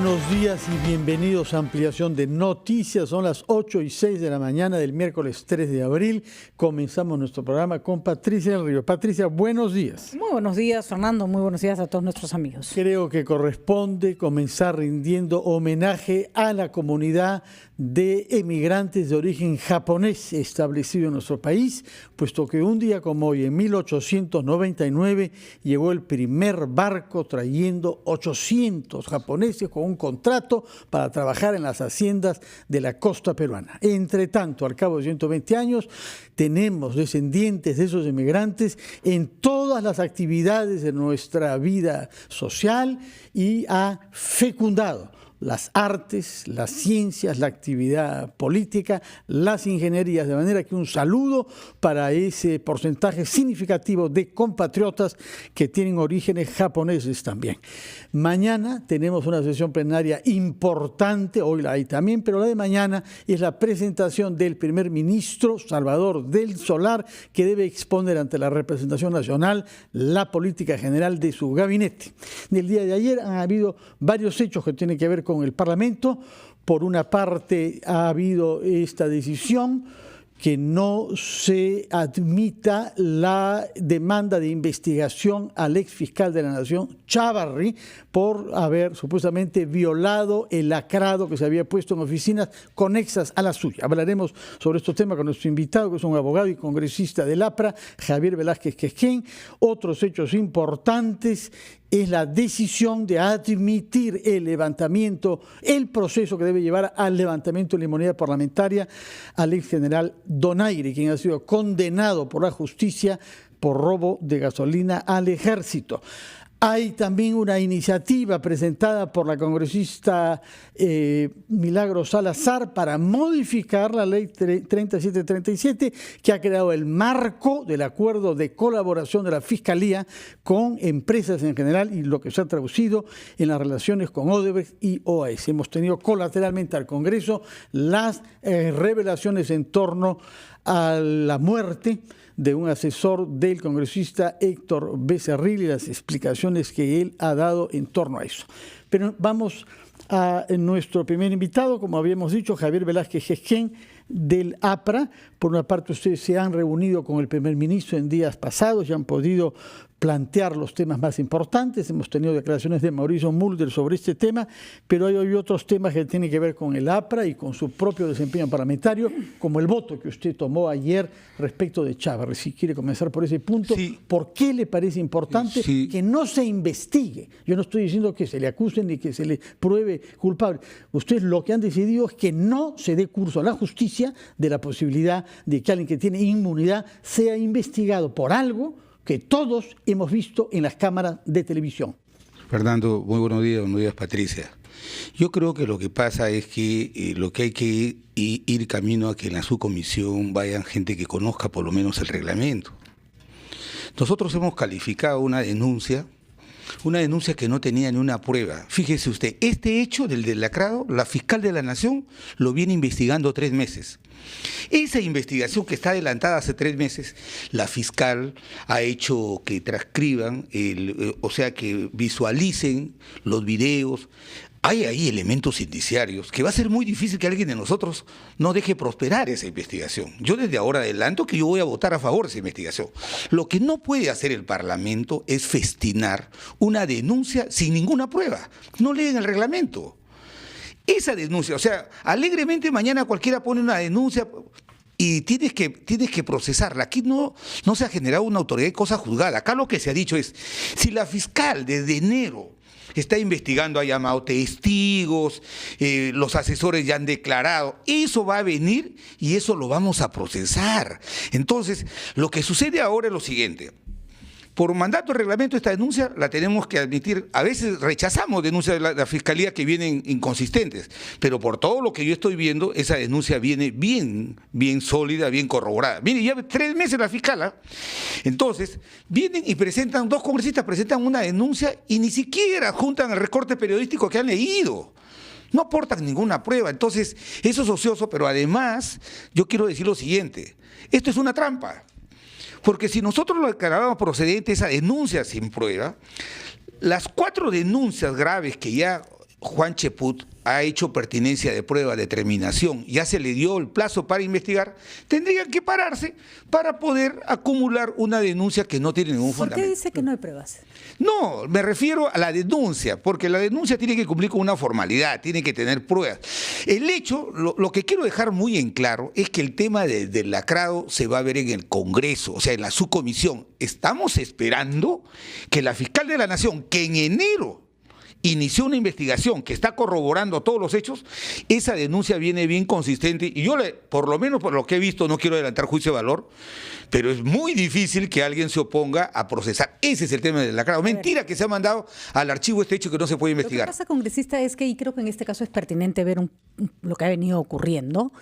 buenos días y bienvenidos a Ampliación de Noticias. Son las 8:06 de la mañana del miércoles 3 de abril. Comenzamos nuestro programa con Patricia del Río. Patricia, buenos días. Muy buenos días, Fernando. Muy buenos días a todos nuestros amigos. Creo que corresponde comenzar rindiendo homenaje a la comunidad de emigrantes de origen japonés establecido en nuestro país, puesto que un día como hoy, en 1899, llegó el primer barco trayendo 800 japoneses con un contrato para trabajar en las haciendas de la costa peruana. Entre tanto, al cabo de 120 años, tenemos descendientes de esos emigrantes en todas las actividades de nuestra vida social y ha fecundado las artes, las ciencias, la actividad política, las ingenierías, de manera que un saludo para ese porcentaje significativo de compatriotas que tienen orígenes japoneses también. Mañana tenemos una sesión plenaria importante, hoy la hay también, pero la de mañana es la presentación del primer ministro Salvador del Solar, que debe exponer ante la representación nacional la política general de su gabinete. Del día de ayer han habido varios hechos que tienen que ver con el Parlamento. Por una parte ha habido esta decisión que no se admita la demanda de investigación al exfiscal de la Nación, Chávarri, por haber supuestamente violado el lacrado que se había puesto en oficinas conexas a la suya. Hablaremos sobre estos temas con nuestro invitado, que es un abogado y congresista del APRA, Javier Velázquez Quesquén. Otros hechos importantes es la decisión de admitir el levantamiento, el proceso que debe llevar al levantamiento de la inmunidad parlamentaria al ex general Donaire, quien ha sido condenado por la justicia por robo de gasolina al ejército. Hay también una iniciativa presentada por la congresista Milagros Salazar para modificar la ley 3737, que ha creado el marco del acuerdo de colaboración de la Fiscalía con empresas en general y lo que se ha traducido en las relaciones con Odebrecht y OAS. Hemos tenido colateralmente al Congreso las revelaciones en torno a la muerte de un asesor del congresista Héctor Becerril y las explicaciones que él ha dado en torno a eso. Pero vamos a nuestro primer invitado, como habíamos dicho, Javier Velázquez Quesquén, del APRA. Por una parte, ustedes se han reunido con el primer ministro en días pasados y han podido plantear los temas más importantes. Hemos tenido declaraciones de Mauricio Mulder sobre este tema, pero hay otros temas que tienen que ver con el APRA y con su propio desempeño parlamentario, como el voto que usted tomó ayer respecto de Chávarri. Si quiere comenzar por ese punto, sí. ¿Por qué le parece importante que no se investigue? Yo no estoy diciendo que se le acuse ni que se le pruebe culpable. Ustedes lo que han decidido es que no se dé curso a la justicia de la posibilidad de que alguien que tiene inmunidad sea investigado por algo que todos hemos visto en las cámaras de televisión. Fernando, muy buenos días Patricia. Yo creo que lo que pasa es que lo que hay que ir camino a que en la subcomisión vayan gente que conozca por lo menos el reglamento. Nosotros hemos calificado una denuncia que no tenía ni una prueba. Fíjese usted, este hecho del lacrado, la fiscal de la Nación lo viene investigando 3 meses. Esa investigación que está adelantada hace 3 meses, la fiscal ha hecho que transcriban, o sea, que visualicen los videos. Hay ahí elementos indiciarios que va a ser muy difícil que alguien de nosotros no deje prosperar esa investigación. Yo desde ahora adelanto que yo voy a votar a favor de esa investigación. Lo que no puede hacer el Parlamento es festinar una denuncia sin ninguna prueba. No leen el reglamento. Esa denuncia, o sea, alegremente mañana cualquiera pone una denuncia y tienes que procesarla. Aquí no se ha generado una autoridad de cosa juzgada. Acá lo que se ha dicho es, si la fiscal desde enero está investigando, ha llamado testigos, los asesores ya han declarado, eso va a venir y eso lo vamos a procesar. Entonces, lo que sucede ahora es lo siguiente. Por mandato de reglamento, esta denuncia la tenemos que admitir. A veces rechazamos denuncias de la Fiscalía que vienen inconsistentes, pero por todo lo que yo estoy viendo, esa denuncia viene bien sólida, bien corroborada. Mire, ya 3 meses la fiscala. Entonces, vienen y presentan, 2 congresistas presentan una denuncia y ni siquiera juntan el recorte periodístico que han leído. No aportan ninguna prueba. Entonces, eso es ocioso, pero además, yo quiero decir lo siguiente. Esto es una trampa. Porque si nosotros lo declarábamos procedente esa denuncia sin prueba, las 4 denuncias graves que ya Juan Cheput ha hecho pertinencia de prueba, determinación, ya se le dio el plazo para investigar, tendrían que pararse para poder acumular una denuncia que no tiene ningún fundamento. ¿Por qué dice que no hay pruebas? No, me refiero a la denuncia, porque la denuncia tiene que cumplir con una formalidad, tiene que tener pruebas. El hecho, lo que quiero dejar muy en claro es que el tema del lacrado se va a ver en el Congreso, o sea, en la subcomisión. Estamos esperando que la fiscal de la Nación, que en enero inició una investigación que está corroborando todos los hechos, esa denuncia viene bien consistente y yo, por lo menos por lo que he visto, no quiero adelantar juicio de valor, pero es muy difícil que alguien se oponga a procesar. Ese es el tema del lacrado. Mentira que se ha mandado al archivo este hecho que no se puede investigar. Lo que pasa, congresista, es que, y creo que en este caso es pertinente ver lo que ha venido ocurriendo,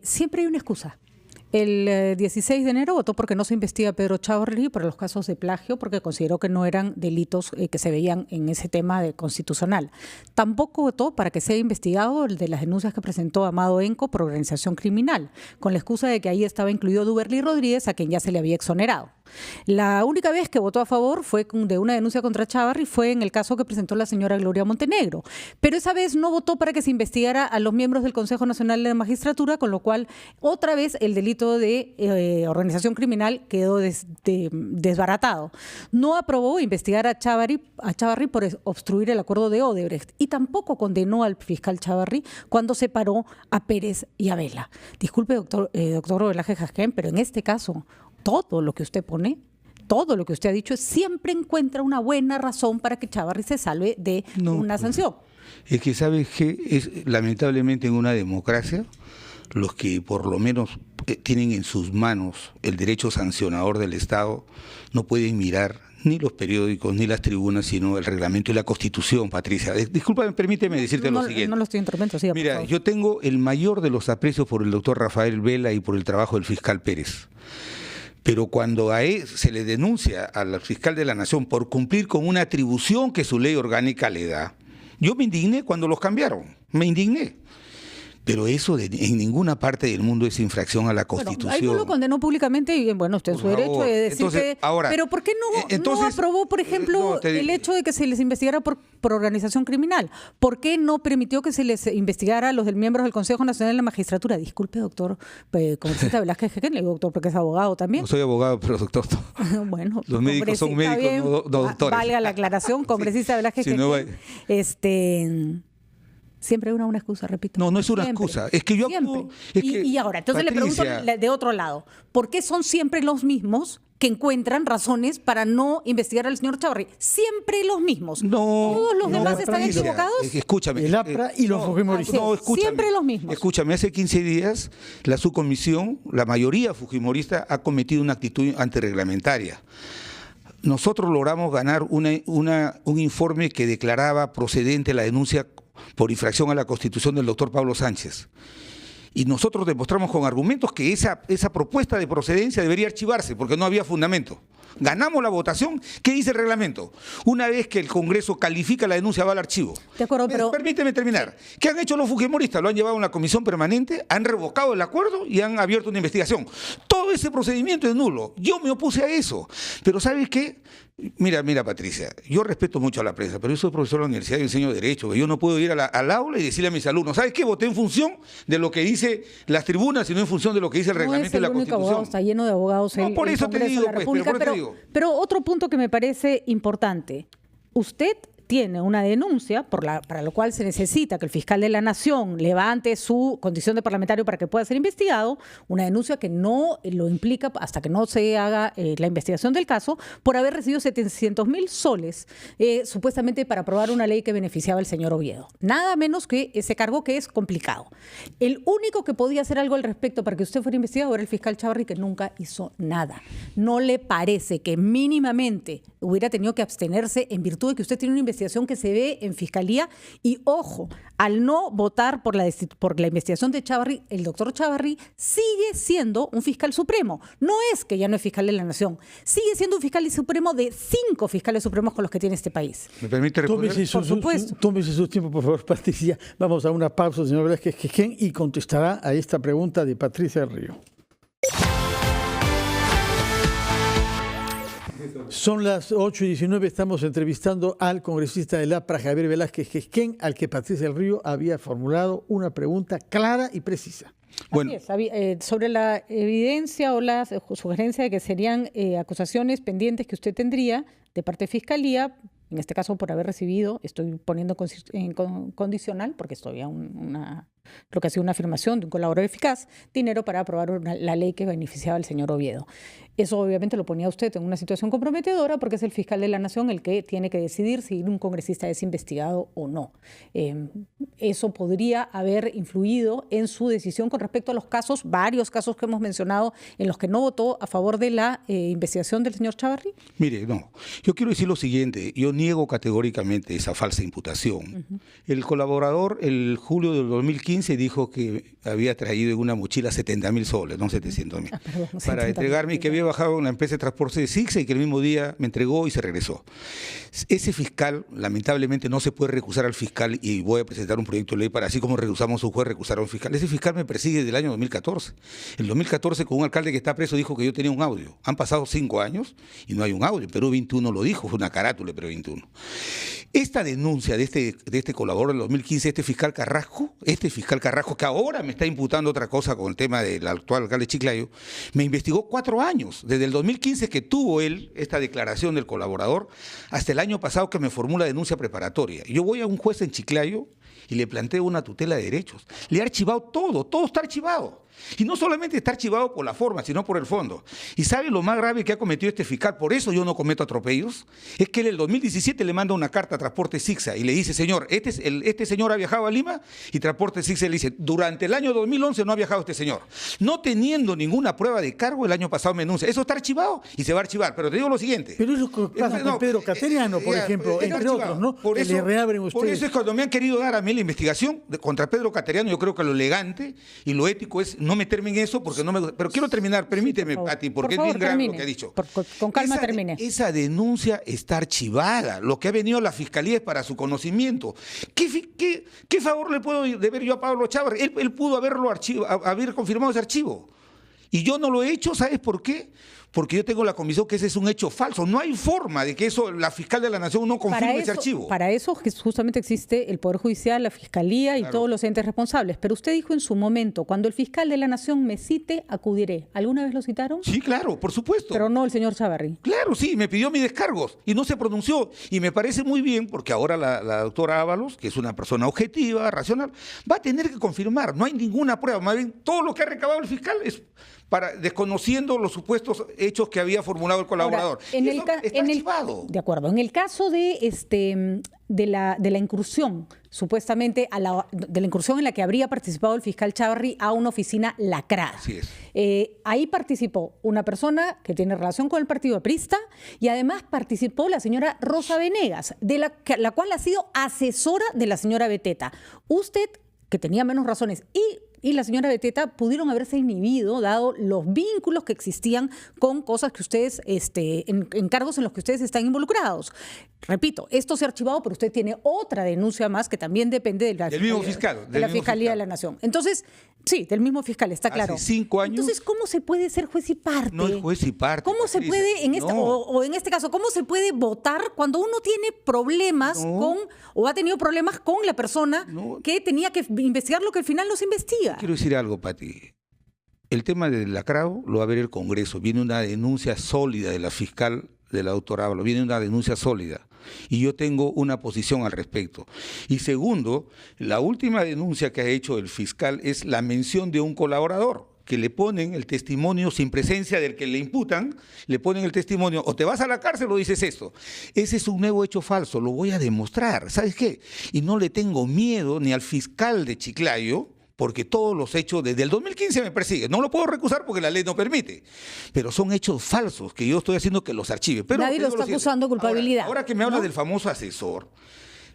siempre hay una excusa. El 16 de enero votó porque no se investiga a Pedro Chávarri por los casos de plagio, porque consideró que no eran delitos que se veían en ese tema constitucional. Tampoco votó para que sea investigado el de las denuncias que presentó Amado Enco por organización criminal, con la excusa de que ahí estaba incluido Duberly Rodríguez, a quien ya se le había exonerado. La única vez que votó a favor fue de una denuncia contra Chávarri fue en el caso que presentó la señora Gloria Montenegro, pero esa vez no votó para que se investigara a los miembros del Consejo Nacional de la Magistratura, con lo cual otra vez el delito de organización criminal quedó desbaratado. No aprobó investigar a Chávarri por obstruir el acuerdo de Odebrecht y tampoco condenó al fiscal Chávarri cuando separó a Pérez y a Vela. Disculpe, doctor Velaje Jasquén, pero en este caso todo lo que usted pone, todo lo que usted ha dicho, siempre encuentra una buena razón para que Chávarri se salve de una sanción. Es que, ¿sabes qué? Lamentablemente en una democracia, los que por lo menos tienen en sus manos el derecho sancionador del Estado no pueden mirar ni los periódicos ni las tribunas, sino el reglamento y la Constitución, Patricia. Discúlpame, permíteme decirte lo siguiente. No lo estoy interrumpiendo, siga, Mira, yo tengo el mayor de los aprecios por el doctor Rafael Vela y por el trabajo del fiscal Pérez. Pero cuando a él se le denuncia al fiscal de la Nación por cumplir con una atribución que su ley orgánica le da, yo me indigné cuando los cambiaron, me indigné. Pero eso en ninguna parte del mundo es infracción a la Constitución. Bueno, ahí no lo condenó públicamente y bueno, usted en su derecho de decir que... Ahora, pero ¿por qué no aprobó, por ejemplo, el hecho de que se les investigara por organización criminal? ¿Por qué no permitió que se les investigara a los miembros del Consejo Nacional de la Magistratura? Disculpe, doctor, congresista Velázquez Jequén, le digo doctor porque es abogado también. No soy abogado, pero doctor. Bueno, los médicos son médicos, bien, no doctores. Valga la aclaración, congresista Velázquez Jequén. Siempre hay una excusa, repito. No es una excusa. Es que yo actúo, y ahora, entonces Patricia, le pregunto de otro lado. ¿Por qué son siempre los mismos que encuentran razones para no investigar al señor Chávarri? Siempre los mismos. ¿Todos los demás están equivocados? Escúchame. El APRA y los fujimoristas. Escúchame. Siempre los mismos. Escúchame, hace 15 días la subcomisión, la mayoría fujimorista, ha cometido una actitud antirreglamentaria. Nosotros logramos ganar un informe que declaraba procedente la denuncia por infracción a la Constitución del doctor Pablo Sánchez. Y nosotros demostramos con argumentos que esa propuesta de procedencia debería archivarse porque no había fundamento. Ganamos la votación. ¿Qué dice el reglamento? Una vez que el Congreso califica la denuncia, va al archivo. De acuerdo, pero... Permíteme terminar. ¿Qué han hecho los fujimoristas? Lo han llevado a una comisión permanente, han revocado el acuerdo y han abierto una investigación. Todo ese procedimiento es nulo. Yo me opuse a eso. Pero ¿sabes qué? Mira, Patricia, yo respeto mucho a la prensa, pero yo soy profesor de la universidad y enseño Derecho. Yo no puedo ir al aula y decirle a mis alumnos, ¿sabes qué? Voté en función de lo que dice las tribunas y no en función de lo que dice el reglamento y la Constitución. Abogado, está lleno de abogados. No, por eso te digo, pero otro punto que me parece importante. Usted tiene una denuncia para lo cual se necesita que el fiscal de la Nación levante su condición de parlamentario para que pueda ser investigado, una denuncia que no lo implica hasta que no se haga la investigación del caso, por haber recibido 700.000 soles, supuestamente para aprobar una ley que beneficiaba al señor Oviedo. Nada menos que ese cargo que es complicado. El único que podía hacer algo al respecto para que usted fuera investigado era el fiscal Chávarri, que nunca hizo nada. ¿No le parece que mínimamente hubiera tenido que abstenerse en virtud de que usted tiene una investigación que se ve en Fiscalía? Y ojo, al no votar por la investigación de Chávarri, el doctor Chávarri sigue siendo un fiscal supremo. No es que ya no es fiscal de la Nación, sigue siendo un fiscal supremo de 5 fiscales supremos con los que tiene este país. ¿Me permite responder? Por supuesto. Tómese su tiempo, por favor, Patricia. Vamos a una pausa, señor Velázquez Jequén, y contestará a esta pregunta de Patricia Río. Son las 8:19, estamos entrevistando al congresista del APRA, Javier Velázquez Quesquén, al que Patricia del Río había formulado una pregunta clara y precisa. Bueno. Así es, sobre la evidencia o la sugerencia de que serían acusaciones pendientes que usted tendría de parte de Fiscalía, en este caso por haber recibido, estoy poniendo en condicional, porque es todavía lo que ha sido una afirmación de un colaborador eficaz, dinero para aprobar la ley que beneficiaba al señor Oviedo. Eso obviamente lo ponía usted en una situación comprometedora porque es el fiscal de la Nación el que tiene que decidir si un congresista es investigado o no. Eso podría haber influido en su decisión con respecto a los casos, varios casos que hemos mencionado, en los que no votó a favor de la investigación del señor Chávarri. Mire, no, yo quiero decir lo siguiente, yo niego categóricamente esa falsa imputación. El colaborador, el julio del 2015, dijo que había traído en una mochila 70.000 soles, no 700.000, para entregarme y que había bajado en la empresa de transporte de Sixa y que el mismo día me entregó y se regresó. Ese fiscal, lamentablemente, no se puede recusar al fiscal y voy a presentar un proyecto de ley para, así como recusamos a un juez, recusar a un fiscal. Ese fiscal me persigue desde el año 2014. En 2014, con un alcalde que está preso, dijo que yo tenía un audio. Han pasado 5 años y no hay un audio. Perú 21 lo dijo, fue una carátula de Perú 21. Esta denuncia de este colaborador del 2015, este fiscal Carrasco, que ahora me está imputando otra cosa con el tema del actual alcalde Chiclayo, me investigó 4 años, desde el 2015 que tuvo él esta declaración del colaborador, hasta el año pasado que me formula denuncia preparatoria. Yo voy a un juez en Chiclayo y le planteo una tutela de derechos. Le ha archivado todo está archivado. Y no solamente está archivado por la forma, sino por el fondo. ¿Y sabe lo más grave que ha cometido este fiscal? Por eso yo no cometo atropellos. Es que él en el 2017 le manda una carta a Transporte Sixa y le dice, señor, este señor ha viajado a Lima, y Transporte Sixa le dice, durante el año 2011 no ha viajado este señor. No teniendo ninguna prueba de cargo, el año pasado me denuncia. Eso está archivado y se va a archivar. Pero te digo lo siguiente. Pero es lo que pasa con Pedro Cateriano, por ejemplo, entre otros, ¿no? Por eso, le reabren ustedes. Por eso es cuando me han querido dar a mí la investigación contra Pedro Cateriano, yo creo que lo elegante y lo ético es no meterme en eso, porque no me... Pero quiero terminar, permíteme, Pati, porque es bien grave lo que ha dicho. Con calma termine. Esa denuncia está archivada. Lo que ha venido a la Fiscalía es para su conocimiento. ¿Qué favor le puedo deber yo a Pablo Chávarri? Él pudo haber confirmado ese archivo. Y yo no lo he hecho, ¿sabes por qué? Porque yo tengo la convicción que ese es un hecho falso. No hay forma de que eso, la fiscal de la Nación no confirme ese archivo. Para eso justamente existe el Poder Judicial, la Fiscalía y todos los entes responsables. Pero usted dijo en su momento, cuando el fiscal de la Nación me cite, acudiré. ¿Alguna vez lo citaron? Sí, claro, por supuesto. Pero no el señor Chávarri. Claro, sí, me pidió mis descargos y no se pronunció. Y me parece muy bien porque ahora la doctora Ábalos, que es una persona objetiva, racional, va a tener que confirmar. No hay ninguna prueba. Más bien, todo lo que ha recabado el fiscal es desconociendo los supuestos hechos que había formulado el colaborador. Ahora, está archivado. De acuerdo. En el caso de la incursión, supuestamente, de la incursión en la que habría participado el fiscal Chávarri a una oficina lacrada. Así es. Ahí participó una persona que tiene relación con el partido aprista y además participó la señora Rosa Venegas, la cual ha sido asesora de la señora Beteta. Usted, que tenía menos razones, y la señora Beteta pudieron haberse inhibido, dado los vínculos que existían con cosas que ustedes, en cargos en los que ustedes están involucrados. Repito, esto se ha archivado, pero usted tiene otra denuncia más que también depende de la Fiscalía de la Nación. Entonces, sí, del mismo fiscal, está claro. Hace 5 años. Entonces, ¿cómo se puede ser juez y parte? No es juez y parte. ¿Cómo se puede, en este caso, cómo se puede votar cuando uno tiene problemas o ha tenido problemas con la persona que tenía que investigar lo que al final no se investiga? Quiero decir algo, Pati. El tema del lacrado lo va a ver el Congreso. Viene una denuncia sólida de la fiscal, de la doctora Ábalos. Viene una denuncia sólida. Y yo tengo una posición al respecto. Y segundo, la última denuncia que ha hecho el fiscal es la mención de un colaborador, que le ponen el testimonio sin presencia del que le imputan, le ponen el testimonio, o te vas a la cárcel o dices esto. Ese es un nuevo hecho falso, lo voy a demostrar. ¿Sabes qué? Y no le tengo miedo ni al fiscal de Chiclayo, porque todos los hechos desde el 2015 me persiguen. No lo puedo recusar porque la ley no permite, pero son hechos falsos que yo estoy haciendo que los archive. Pero nadie lo está acusando de culpabilidad. Ahora que me habla del famoso asesor,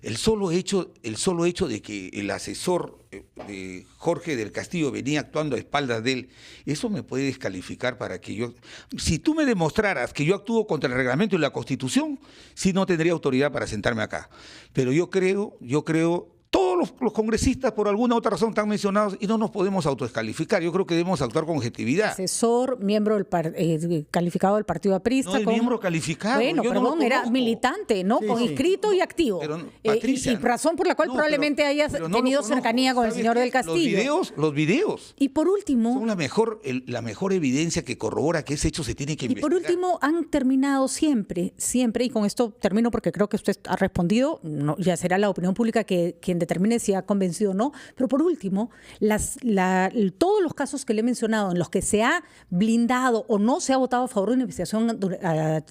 el solo hecho de que el asesor de Jorge del Castillo venía actuando a espaldas de él, eso me puede descalificar para que yo... Si tú me demostraras que yo actúo contra el reglamento y la Constitución, sí no tendría autoridad para sentarme acá. Pero yo creo Todos los congresistas por alguna otra razón están mencionados y no nos podemos autodescalificar. Yo creo que debemos actuar con objetividad. Asesor, miembro calificado del Partido Aprista. No, miembro calificado. Bueno, perdón, era militante, ¿no? Sí, con inscrito y activo. Pero, Patricia, y razón por la cual probablemente hayas tenido cercanía con el señor del Castillo. Los videos Y por último... son la mejor evidencia que corrobora que ese hecho se tiene que investigar. Y por último, han terminado siempre, y con esto termino porque creo que usted ha respondido, no, ya será la opinión pública quien determine si ha convencido o no, pero por último, todos los casos que le he mencionado en los que se ha blindado o no se ha votado a favor de una investigación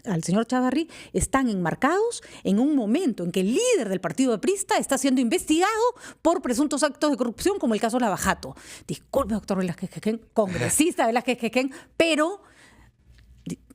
al señor Chávarri están enmarcados en un momento en que el líder del Partido Aprista está siendo investigado por presuntos actos de corrupción, como el caso Lavajato. Disculpe, doctor Velázquez Quequén, congresista Velázquez Quequén, pero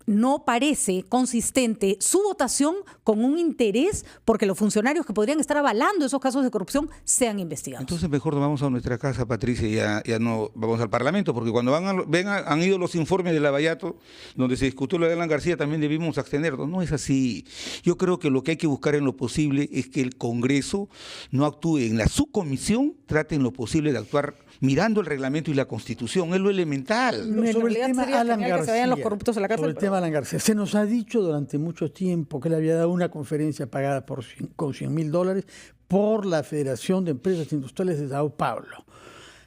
no parece consistente su votación con un interés porque los funcionarios que podrían estar avalando esos casos de corrupción sean investigados. Entonces mejor nos vamos a nuestra casa, Patricia, y ya no vamos al Parlamento, porque cuando han ido los informes de Lavallato, donde se discutió lo de Alan García, también debimos abstenernos. No es así. Yo creo que lo que hay que buscar en lo posible es que el Congreso no actúe en la subcomisión, trate en lo posible de actuar mirando el reglamento y la Constitución, es lo elemental. Sobre el tema Alan García, que se vayan los corruptos a la cárcel, sobre el tema Alan García, se nos ha dicho durante mucho tiempo que él había dado una conferencia pagada con $100.000 por la Federación de Empresas Industriales de Sao Paulo.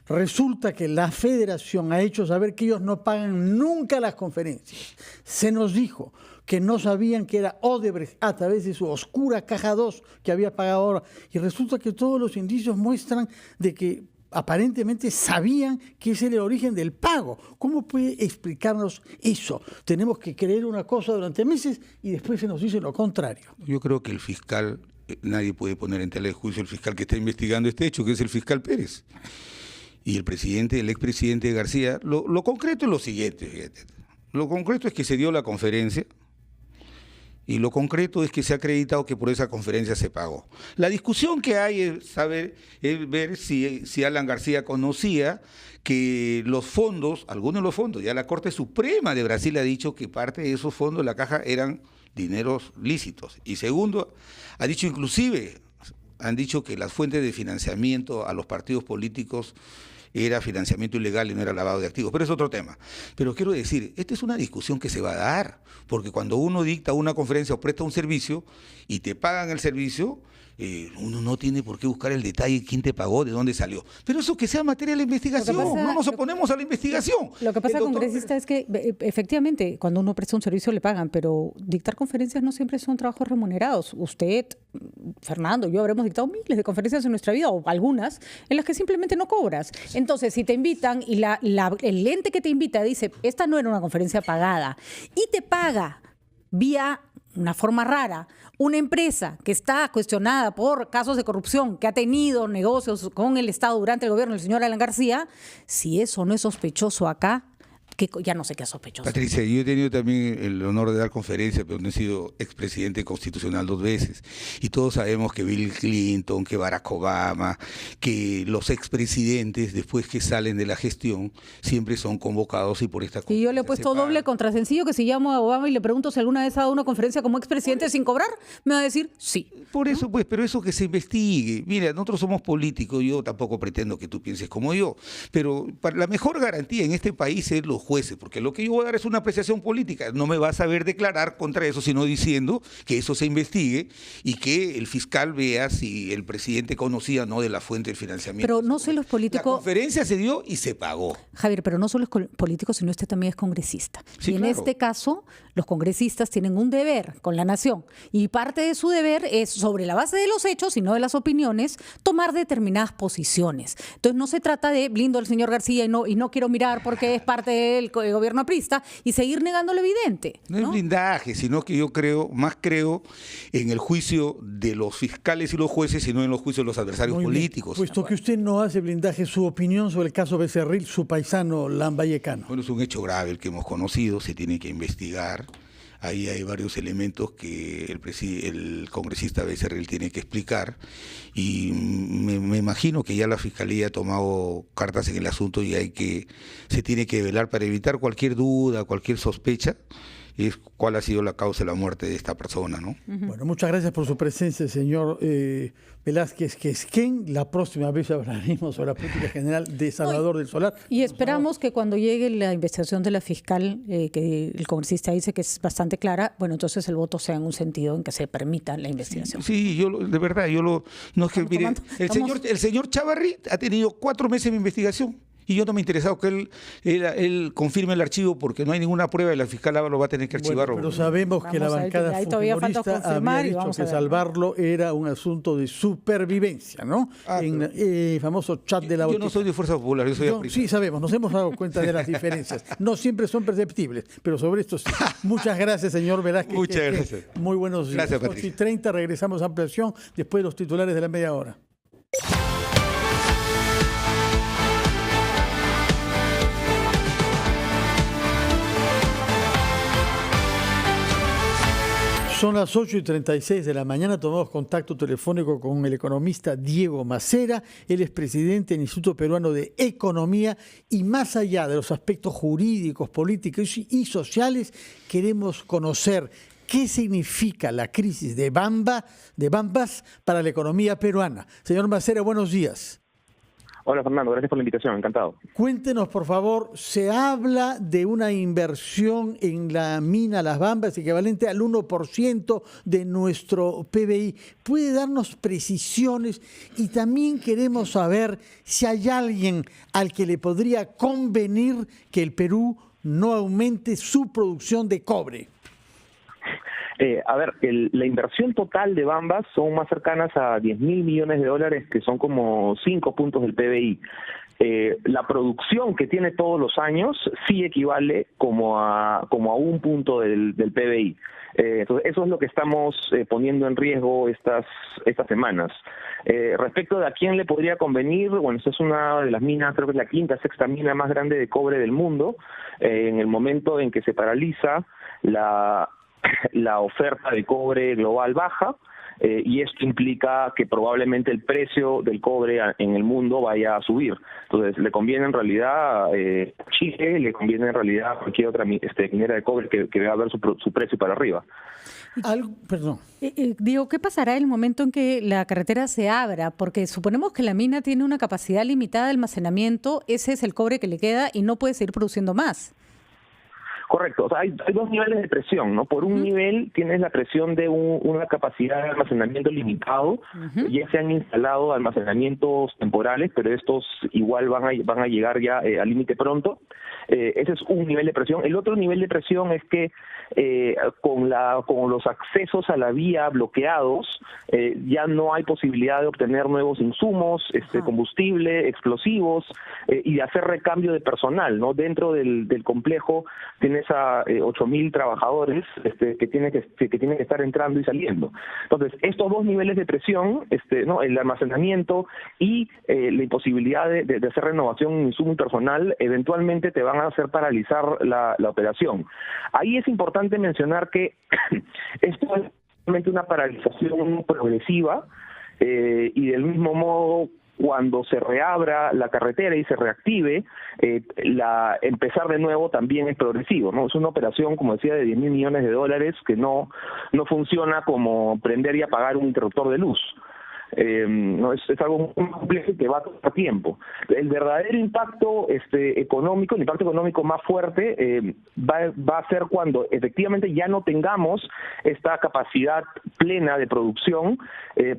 Resulta que la federación ha hecho saber que ellos no pagan nunca las conferencias. Se nos dijo que no sabían que era Odebrecht a través de su oscura caja 2 que había pagado ahora. Y resulta que todos los indicios muestran de que aparentemente sabían que ese era el origen del pago. ¿Cómo puede explicarnos eso? Tenemos que creer una cosa durante meses y después se nos dice lo contrario. Yo creo que el fiscal, nadie puede poner en tela de juicio el fiscal que está investigando este hecho, que es el fiscal Pérez. Y el expresidente García, lo concreto es lo siguiente, fíjate. Lo concreto es que se dio la conferencia. Y lo concreto es que se ha acreditado que por esa conferencia se pagó. La discusión que hay es ver si Alan García conocía que los fondos, algunos de los fondos, ya la Corte Suprema de Brasil ha dicho que parte de esos fondos de la caja eran dineros lícitos. Y segundo, ha dicho han dicho que las fuentes de financiamiento a los partidos políticos era financiamiento ilegal y no era lavado de activos, pero es otro tema. Pero quiero decir, esta es una discusión que se va a dar, porque cuando uno dicta una conferencia o presta un servicio y te pagan el servicio, uno no tiene por qué buscar el detalle, quién te pagó, de dónde salió. Pero eso que sea materia de la investigación, no nos oponemos a la investigación. Lo que pasa, congresista, es que efectivamente cuando uno presta un servicio le pagan, pero dictar conferencias no siempre son trabajos remunerados. Usted, Fernando, yo habremos dictado miles de conferencias en nuestra vida, o algunas, en las que simplemente no cobras. Entonces, si te invitan y el ente que te invita dice, esta no era una conferencia pagada, y te paga vía una forma rara, una empresa que está cuestionada por casos de corrupción, que ha tenido negocios con el Estado durante el gobierno del señor Alan García, si eso no es sospechoso acá, que ya no sé qué es sospechoso. Patricia, yo he tenido también el honor de dar conferencias, pero no he sido expresidente constitucional 2 veces. Y todos sabemos que Bill Clinton, que Barack Obama, que los expresidentes, después que salen de la gestión, siempre son convocados y por esta conferencia. Y yo le he puesto doble contra sencillo, que si llamo a Obama y le pregunto si alguna vez ha dado una conferencia como expresidente sin cobrar, me va a decir sí. Por eso, pues, pero eso que se investigue. Mira, nosotros somos políticos, yo tampoco pretendo que tú pienses como yo, pero la mejor garantía en este país es los jueces, porque lo que yo voy a dar es una apreciación política. No me va a saber declarar contra eso, sino diciendo que eso se investigue y que el fiscal vea si el presidente conocía o no de la fuente del financiamiento. Pero no sé los políticos... La conferencia se dio y se pagó. Javier, pero no solo es político, sino usted también es congresista. Sí, y en claro. este caso, los congresistas tienen un deber con la nación. Y parte de su deber es, sobre la base de los hechos y no de las opiniones, tomar determinadas posiciones. Entonces no se trata de blindo al señor García y no quiero mirar porque es parte del gobierno aprista y seguir negando lo evidente. No es blindaje, sino que yo creo en el juicio de los fiscales y los jueces y no en los juicios de los adversarios políticos. Puesto que usted no hace blindaje, su opinión sobre el caso Becerril, su paisano Lambayecano. Bueno, es un hecho grave el que hemos conocido, se tiene que investigar. Ahí hay varios elementos que el congresista Becerril tiene que explicar y me imagino que ya la Fiscalía ha tomado cartas en el asunto y se tiene que velar para evitar cualquier duda, cualquier sospecha. es cuál ha sido la causa de la muerte de esta persona, ¿no? Bueno, muchas gracias por su presencia, señor Velázquez Quesquén. La próxima vez hablaremos sobre la política general de Salvador del Solar. Y esperamos que cuando llegue la investigación de la fiscal, que el congresista dice que es bastante clara, bueno, entonces el voto sea en un sentido en que se permita la investigación. Sí, de verdad, no es que, mire, el señor Chávarri ha tenido 4 meses de investigación. Y yo no me he interesado que él confirme el archivo porque no hay ninguna prueba y la fiscal ahora lo va a tener que archivar. Bueno, pero sabemos que la bancada fujimorista había dicho que salvarlo era un asunto de supervivencia, ¿no? En el famoso chat de la Yo no soy de Fuerza Popular, yo soy de Aprisa. Sí, sabemos, nos hemos dado cuenta de las diferencias. No siempre son perceptibles, pero sobre esto sí. Muchas gracias, señor Velázquez. Muchas gracias. Muy buenos días. Gracias, Patricia. 8:30, regresamos a ampliación después de los titulares de la media hora. Son las 8:36 de la mañana, tomamos contacto telefónico con el economista Diego Macera. Él es presidente del Instituto Peruano de Economía y más allá de los aspectos jurídicos, políticos y sociales, queremos conocer qué significa la crisis de Bambas para la economía peruana. Señor Macera, buenos días. Hola Fernando, gracias por la invitación, encantado. Cuéntenos por favor, se habla de una inversión en la mina Las Bambas equivalente al 1% de nuestro PBI. ¿Puede darnos precisiones? Y también queremos saber si hay alguien al que le podría convenir que el Perú no aumente su producción de cobre. La inversión total de Bambas son más cercanas a 10.000 millones de dólares, que son como 5 puntos del PBI. La producción que tiene todos los años sí equivale como a 1 punto del PBI. Entonces, eso es lo que estamos poniendo en riesgo estas semanas. Respecto de a quién le podría convenir, bueno, esta es una de las minas, creo que es la 5ª, 6ª mina más grande de cobre del mundo. En el momento en que se paraliza, la oferta de cobre global baja, y esto implica que probablemente el precio del cobre en el mundo vaya a subir. Entonces, le conviene en realidad a Chile, le conviene en realidad a cualquier otra minera de cobre que vea ver su precio para arriba. Perdón. Digo, ¿qué pasará en el momento en que la carretera se abra? Porque suponemos que la mina tiene una capacidad limitada de almacenamiento, ese es el cobre que le queda y no puede seguir produciendo más. Correcto, o sea, hay 2 niveles de presión, ¿no? Por un nivel tienes la presión de una capacidad de almacenamiento limitado, ya se han instalado almacenamientos temporales, pero estos igual van a llegar ya al límite pronto. Ese es un nivel de presión. El otro nivel de presión es que con los accesos a la vía bloqueados, ya no hay posibilidad de obtener nuevos insumos, combustible, explosivos, y de hacer recambio de personal, ¿no? Dentro del complejo tienes a 8.000 trabajadores que tienen que estar entrando y saliendo. Entonces, estos 2 niveles de presión, ¿no? El almacenamiento y la imposibilidad de hacer renovación en insumo y personal, eventualmente te van a hacer paralizar la operación. Ahí es importante mencionar que esto es realmente una paralización progresiva, y del mismo modo, cuando se reabra la carretera y se reactive, empezar de nuevo también es progresivo, ¿no? Es una operación, como decía, de 10.000 millones de dólares que no funciona como prender y apagar un interruptor de luz. No es algo muy complejo que va a tomar tiempo. El verdadero impacto económico, el impacto económico más fuerte va a ser cuando efectivamente ya no tengamos esta capacidad plena de producción,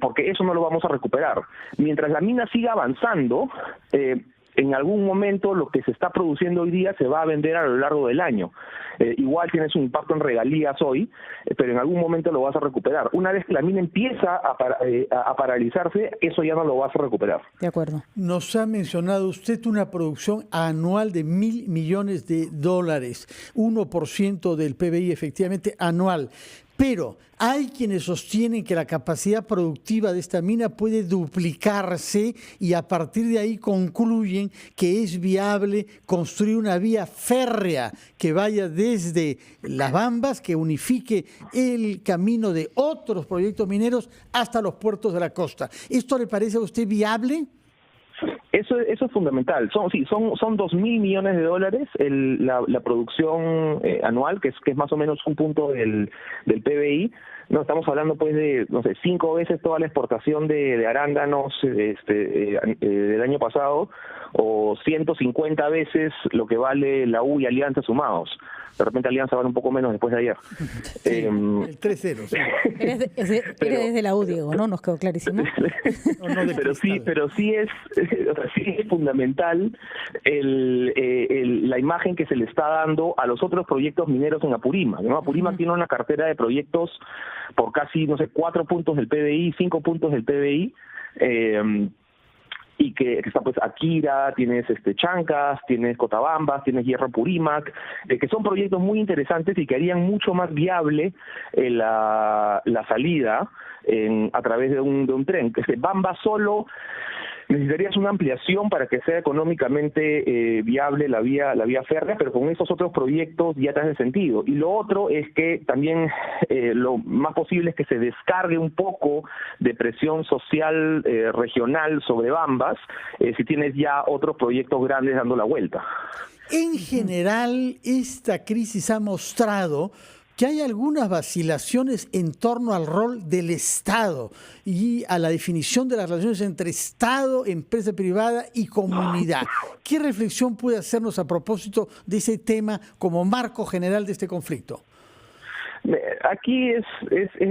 porque eso no lo vamos a recuperar. Mientras la mina siga avanzando, en algún momento lo que se está produciendo hoy día se va a vender a lo largo del año. Igual tienes un impacto en regalías hoy, pero en algún momento lo vas a recuperar. Una vez que la mina empieza a paralizarse, eso ya no lo vas a recuperar. De acuerdo. Nos ha mencionado usted una producción anual de 1.000 millones de dólares, 1% del PBI efectivamente anual. Pero hay quienes sostienen que la capacidad productiva de esta mina puede duplicarse y a partir de ahí concluyen que es viable construir una vía férrea que vaya desde Las Bambas, que unifique el camino de otros proyectos mineros hasta los puertos de la costa. ¿Esto le parece a usted viable? Eso es fundamental. Son 2.000 millones de dólares la producción anual, que es más o menos un punto del PBI. No, estamos hablando pues de, no sé, 5 veces toda la exportación de arándanos del año pasado, o 150 veces lo que vale la U y Alianza sumados. De repente Alianza vale un poco menos después de ayer. Sí, el 3-0. Sí. Eres de la U, Diego, ¿no? Nos quedó clarísimo. pero sí es fundamental la imagen que se le está dando a los otros proyectos mineros en Apurímac, ¿no? Apurímac tiene una cartera de proyectos por casi, 4 puntos del PBI, 5 puntos del PBI, y que está pues Akira, tienes Chancas, tienes Cotabambas, tienes Hierro Apurímac, que son proyectos muy interesantes y que harían mucho más viable la salida a través de un tren. Bamba solo necesitarías una ampliación para que sea económicamente viable la vía férrea, pero con esos otros proyectos ya te hace sentido. Y lo otro es que también lo más posible es que se descargue un poco de presión social regional sobre Bambas, si tienes ya otros proyectos grandes dando la vuelta. En general, esta crisis ha mostrado que hay algunas vacilaciones en torno al rol del Estado y a la definición de las relaciones entre Estado, empresa privada y comunidad. ¿Qué reflexión puede hacernos a propósito de ese tema como marco general de este conflicto? Aquí es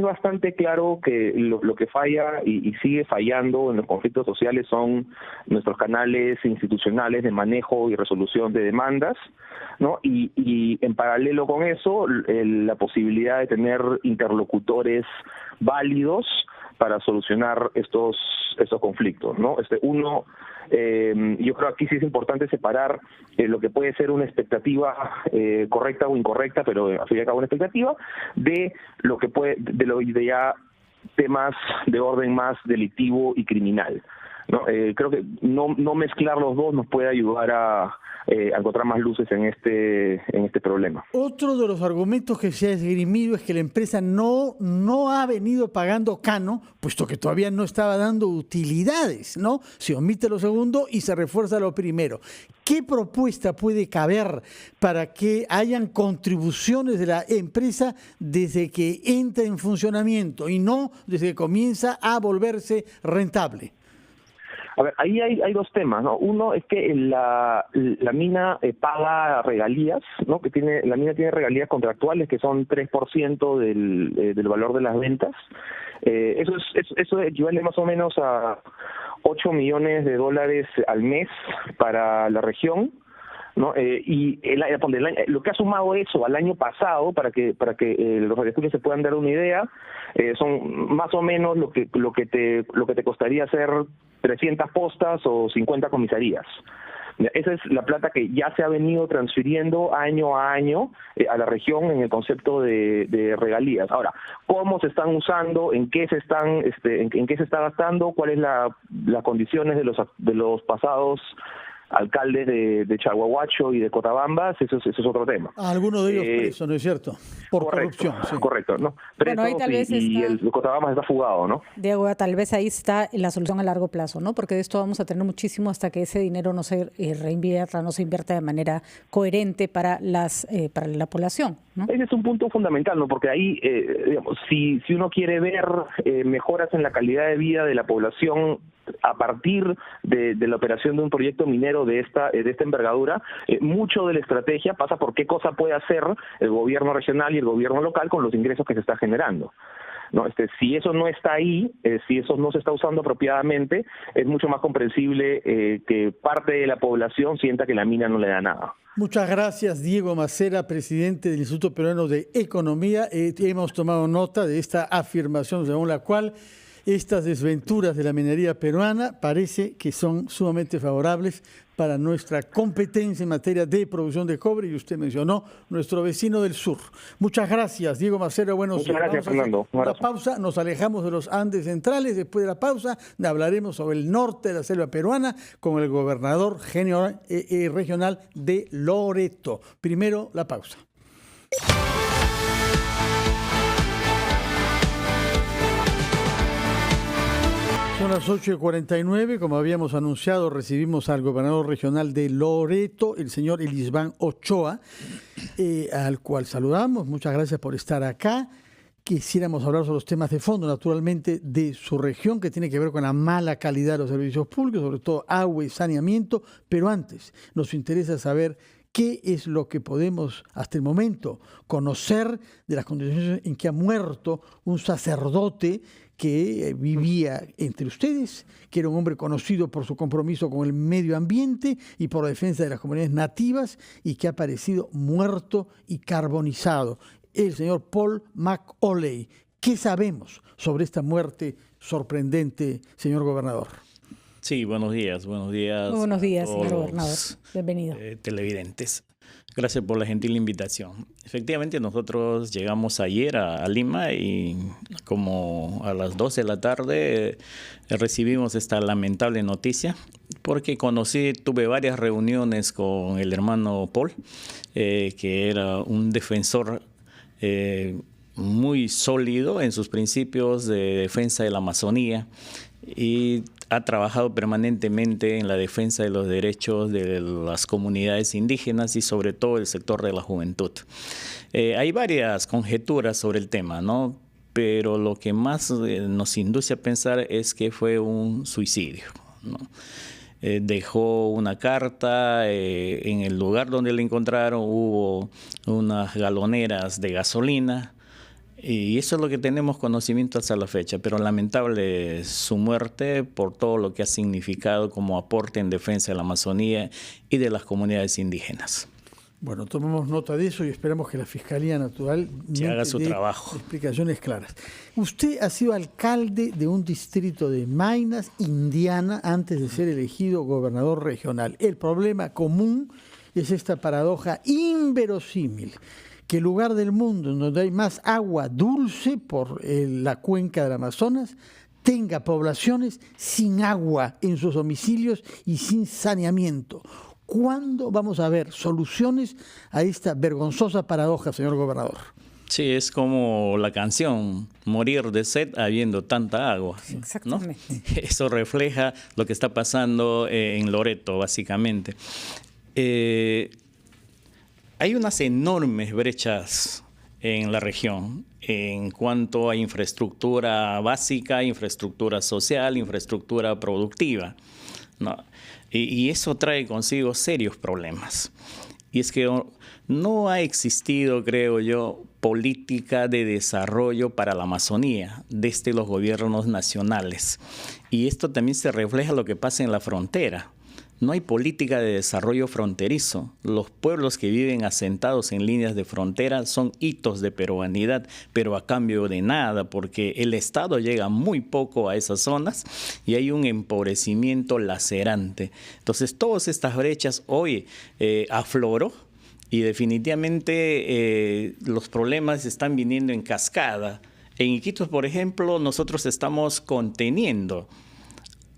bastante claro que lo que falla y sigue fallando en los conflictos sociales son nuestros canales institucionales de manejo y resolución de demandas, ¿no? Y en paralelo con eso, la posibilidad de tener interlocutores válidos para solucionar estos conflictos, ¿no? Yo creo que aquí sí es importante separar lo que puede ser una expectativa correcta o incorrecta, pero al fin y al cabo una expectativa, de lo de ya temas de orden más delictivo y criminal, ¿no? Creo que no mezclar los dos nos puede ayudar a encontrar más luces en este problema. Otro de los argumentos que se ha esgrimido es que la empresa no ha venido pagando canon, puesto que todavía no estaba dando utilidades, ¿no? Se omite lo segundo y se refuerza lo primero. ¿Qué propuesta puede caber para que hayan contribuciones de la empresa desde que entra en funcionamiento y no desde que comienza a volverse rentable? A ver, ahí hay dos temas, ¿no? Uno es que la mina paga regalías, ¿no? La mina tiene regalías contractuales que son 3% del valor de las ventas. Eso equivale más o menos a $8 millones al mes para la región, ¿no? Y lo que ha sumado eso al año pasado, para que los radioescuchas se puedan dar una idea, son más o menos lo que te costaría hacer 300 postas o 50 comisarías. Esa es la plata que ya se ha venido transfiriendo año a año a la región en el concepto de regalías. Ahora, ¿cómo se están usando? ¿En qué se está gastando? ¿Cuáles las condiciones de los pasados alcaldes de Chaguahuacho y de Cotabambas? Eso es otro tema. Algunos de ellos presos, ¿no es cierto? Por corrupción. Sí. Correcto, ¿no? Presos, ahí tal vez y el Cotabambas está fugado, ¿no? Diego, tal vez ahí está la solución a largo plazo, ¿no? Porque de esto vamos a tener muchísimo hasta que ese dinero no se reinvierta, no se invierta de manera coherente para la población, ¿no? Ese es un punto fundamental, ¿no? Porque ahí, digamos, si uno quiere ver mejoras en la calidad de vida de la población a partir de la operación de un proyecto minero de esta envergadura, mucho de la estrategia pasa por qué cosa puede hacer el gobierno regional y el gobierno local con los ingresos que se está generando, ¿no? Si eso no está ahí, si eso no se está usando apropiadamente, es mucho más comprensible que parte de la población sienta que la mina no le da nada. Muchas gracias, Diego Macera, presidente del Instituto Peruano de Economía. Hemos tomado nota de esta afirmación según la cual estas desventuras de la minería peruana parece que son sumamente favorables para nuestra competencia en materia de producción de cobre, y usted mencionó nuestro vecino del sur. Muchas gracias, Diego Macera. Buenos días. Muchas gracias, Fernando. Una pausa, nos alejamos de los Andes centrales. Después de la pausa hablaremos sobre el norte de la selva peruana con el gobernador regional de Loreto. Primero, la pausa. Son Son las 8:49, como habíamos anunciado, recibimos al gobernador regional de Loreto, el señor Elisban Ochoa, al cual saludamos. Muchas gracias por estar acá. Quisiéramos hablar sobre los temas de fondo, naturalmente, de su región, que tiene que ver con la mala calidad de los servicios públicos, sobre todo agua y saneamiento, pero antes nos interesa saber qué es lo que podemos, hasta el momento, conocer de las condiciones en que ha muerto un sacerdote que vivía entre ustedes, que era un hombre conocido por su compromiso con el medio ambiente y por la defensa de las comunidades nativas, y que ha aparecido muerto y carbonizado, el señor Paul McAuley. ¿Qué sabemos sobre esta muerte sorprendente, señor gobernador? Sí, buenos días. Muy buenos días, señor gobernador. Bienvenido. Televidentes. Gracias por la gentil invitación. Efectivamente, nosotros llegamos ayer a Lima y como a las 12 de la tarde recibimos esta lamentable noticia, porque tuve varias reuniones con el hermano Paul, que era un defensor muy sólido en sus principios de defensa de la Amazonía, y ha trabajado permanentemente en la defensa de los derechos de las comunidades indígenas y sobre todo el sector de la juventud. Hay varias conjeturas sobre el tema, ¿no? Pero lo que más nos induce a pensar es que fue un suicidio, ¿no? Dejó una carta, en el lugar donde la encontraron hubo unas galoneras de gasolina, y eso es lo que tenemos conocimiento hasta la fecha, pero lamentable su muerte por todo lo que ha significado como aporte en defensa de la Amazonía y de las comunidades indígenas. Bueno, tomemos nota de eso y esperamos que la Fiscalía Natural haga su trabajo. Explicaciones claras. Usted ha sido alcalde de un distrito de Maynas, Indiana, antes de ser elegido gobernador regional. El problema común es esta paradoja inverosímil, que el lugar del mundo en donde hay más agua dulce por la cuenca del Amazonas tenga poblaciones sin agua en sus domicilios y sin saneamiento. ¿Cuándo vamos a ver soluciones a esta vergonzosa paradoja, señor gobernador? Sí, es como la canción, morir de sed habiendo tanta agua, ¿no? Exactamente. Eso refleja lo que está pasando en Loreto, básicamente. Hay unas enormes brechas en la región en cuanto a infraestructura básica, infraestructura social, infraestructura productiva, ¿no? Y eso trae consigo serios problemas. Y es que no ha existido, creo yo, política de desarrollo para la Amazonía desde los gobiernos nacionales. Y esto también se refleja en lo que pasa en la frontera. No hay política de desarrollo fronterizo. Los pueblos que viven asentados en líneas de frontera son hitos de peruanidad, pero a cambio de nada, porque el Estado llega muy poco a esas zonas y hay un empobrecimiento lacerante. Entonces, todas estas brechas hoy afloró y definitivamente los problemas están viniendo en cascada. En Iquitos, por ejemplo, nosotros estamos conteniendo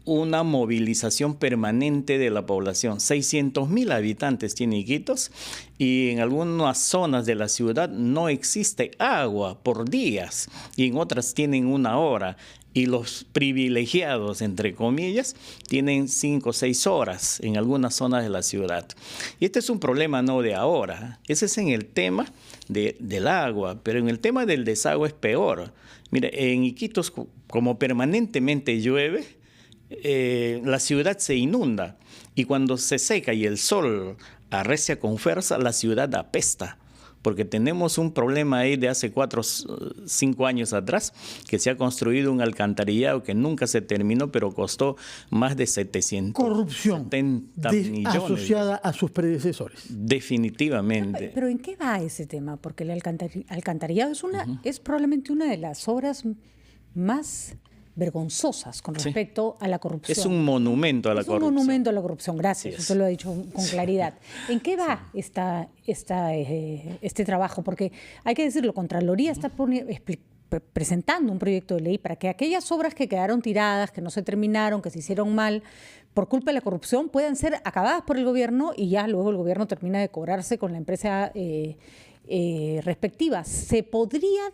una movilización permanente de la población. 600,000 habitantes tiene Iquitos y en algunas zonas de la ciudad no existe agua por días y en otras tienen 1 hora. Y los privilegiados, entre comillas, tienen 5 o 6 horas en algunas zonas de la ciudad. Y este es un problema no de ahora. Ese es en el tema del agua, pero en el tema del desagüe es peor. Mire, en Iquitos, como permanentemente llueve, la ciudad se inunda y cuando se seca y el sol arrecia con fuerza, la ciudad apesta, porque tenemos un problema ahí de hace 4 o 5 años atrás, que se ha construido un alcantarillado que nunca se terminó, pero costó más de 770 millones. Asociada a sus predecesores. Definitivamente. Pero ¿en qué va ese tema? Porque el alcantarillado es probablemente una de las obras más vergonzosas con respecto a la corrupción. Es un monumento a la corrupción. Es un monumento a la corrupción, gracias, usted lo ha dicho con claridad. ¿En qué va este trabajo? Porque hay que decirlo, Contraloría está presentando un proyecto de ley para que aquellas obras que quedaron tiradas, que no se terminaron, que se hicieron mal por culpa de la corrupción, puedan ser acabadas por el gobierno y ya luego el gobierno termina de cobrarse con la empresa respectiva. ¿Se podría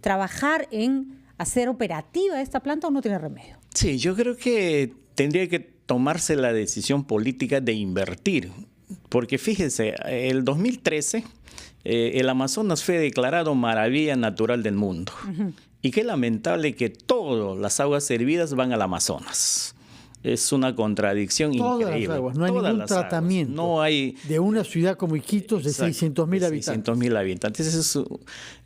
trabajar en hacer operativa esta planta o no tiene remedio? Sí, yo creo que tendría que tomarse la decisión política de invertir, porque fíjese, el 2013 el Amazonas fue declarado maravilla natural del mundo. Y qué lamentable que todas las aguas servidas van al Amazonas. Es una contradicción increíble. Todas las aguas, no hay ningún tratamiento. No hay, de una ciudad como Iquitos de 600.000 habitantes. 600.000 habitantes. Es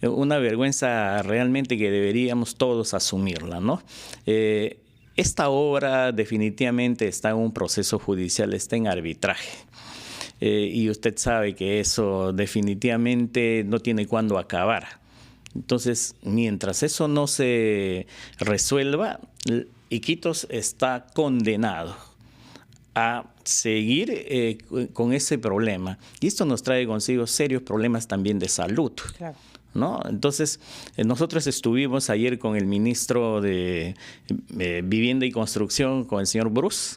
una vergüenza realmente que deberíamos todos asumirla, ¿no? Esta obra definitivamente está en un proceso judicial, está en arbitraje. Y usted sabe que eso definitivamente no tiene cuándo acabar. Entonces, mientras eso no se resuelva, Iquitos está condenado a seguir con ese problema. Y esto nos trae consigo serios problemas también de salud. Claro. ¿No? Entonces, nosotros estuvimos ayer con el ministro de Vivienda y Construcción, con el señor Bruce.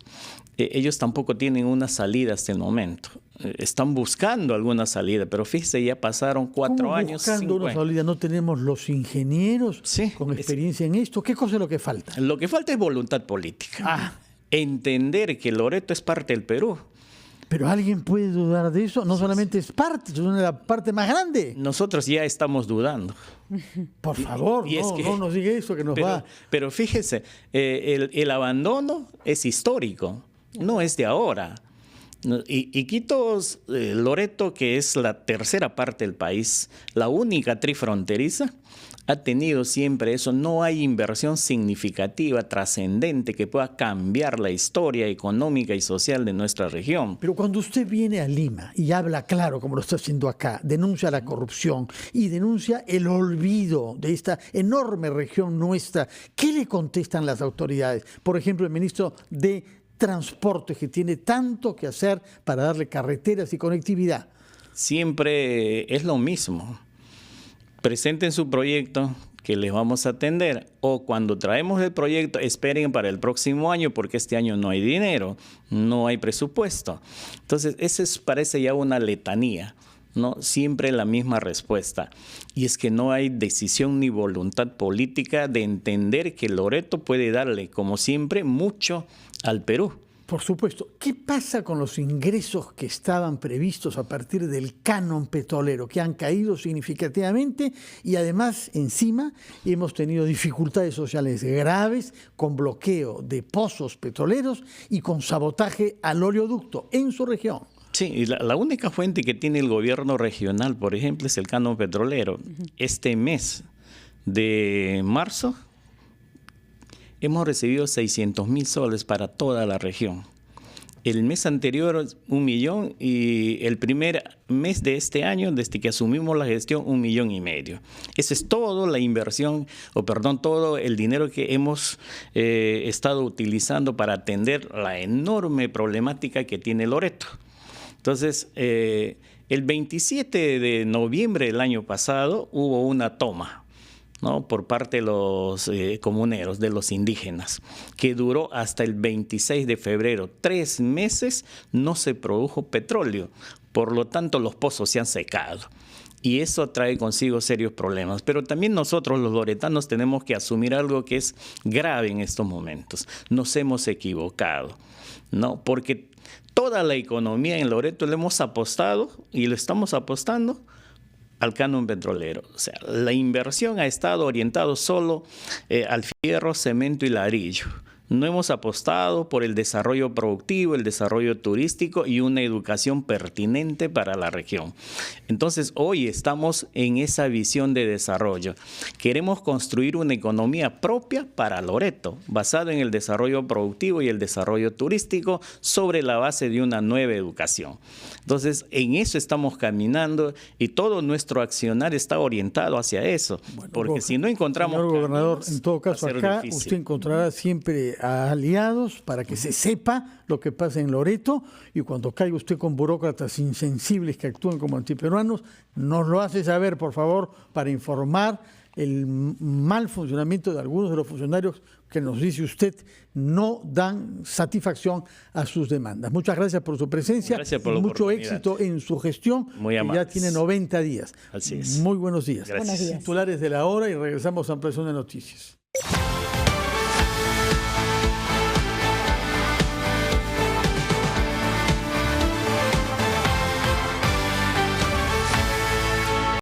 Ellos tampoco tienen una salida hasta el momento. Están buscando alguna salida, pero fíjese, ya pasaron 4 años. Buscando una salida, ¿no tenemos los ingenieros con experiencia en esto? ¿Qué cosa es lo que falta? Lo que falta es voluntad política. Entender que Loreto es parte del Perú. Pero ¿alguien puede dudar de eso? No solamente es parte, es la parte más grande. Nosotros ya estamos dudando. Por favor, no nos diga eso que nos va. Pero fíjese, el abandono es histórico, no es de ahora. Iquitos, Loreto, que es la tercera parte del país, la única trifronteriza, ha tenido siempre eso. No hay inversión significativa, trascendente, que pueda cambiar la historia económica y social de nuestra región. Pero cuando usted viene a Lima y habla claro, como lo está haciendo acá, denuncia la corrupción y denuncia el olvido de esta enorme región nuestra, ¿qué le contestan las autoridades? Por ejemplo, el ministro de Transporte, que tiene tanto que hacer para darle carreteras y conectividad. Siempre es lo mismo. Presenten su proyecto que les vamos a atender, o cuando traemos el proyecto esperen para el próximo año porque este año no hay dinero, no hay presupuesto. Entonces, parece ya una letanía, ¿no? Siempre la misma respuesta. Y es que no hay decisión ni voluntad política de entender que Loreto puede darle, como siempre, mucho al Perú. Por supuesto. ¿Qué pasa con los ingresos que estaban previstos a partir del canon petrolero, que han caído significativamente y además encima hemos tenido dificultades sociales graves con bloqueo de pozos petroleros y con sabotaje al oleoducto en su región? Sí, y la única fuente que tiene el gobierno regional, por ejemplo, es el canon petrolero. Este mes de marzo hemos recibido 600.000 soles para toda la región. El mes anterior 1 millón y el primer mes de este año, desde que asumimos la gestión, 1,5 millones. Eso es todo la inversión, todo el dinero que hemos estado utilizando para atender la enorme problemática que tiene Loreto. Entonces, el 27 de noviembre del año pasado hubo una toma, ¿no?, por parte de los comuneros, de los indígenas, que duró hasta el 26 de febrero. 3 meses no se produjo petróleo, por lo tanto los pozos se han secado. Y eso trae consigo serios problemas. Pero también nosotros los loretanos tenemos que asumir algo que es grave en estos momentos. Nos hemos equivocado, ¿no? Porque toda la economía en Loreto le hemos apostado y lo estamos apostando al canon petrolero. O sea, la inversión ha estado orientada solo al fierro, cemento y ladrillo. No hemos apostado por el desarrollo productivo, el desarrollo turístico y una educación pertinente para la región. Entonces, hoy estamos en esa visión de desarrollo. Queremos construir una economía propia para Loreto, basada en el desarrollo productivo y el desarrollo turístico sobre la base de una nueva educación. Entonces, en eso estamos caminando y todo nuestro accionar está orientado hacia eso. Bueno, porque si no encontramos... Señor gobernador, en todo caso acá difícil. Usted encontrará siempre a aliados para que se sepa lo que pasa en Loreto, y cuando caiga usted con burócratas insensibles que actúan como antiperuanos, nos lo hace saber, por favor, para informar el mal funcionamiento de algunos de los funcionarios que nos dice usted no dan satisfacción a sus demandas. Muchas gracias por su presencia. Gracias por la mucho éxito en su gestión, muy que ya tiene 90 días. Así es. Muy buenos días. Gracias. Buenos días. Titulares de la hora y regresamos a Ampliación de Noticias.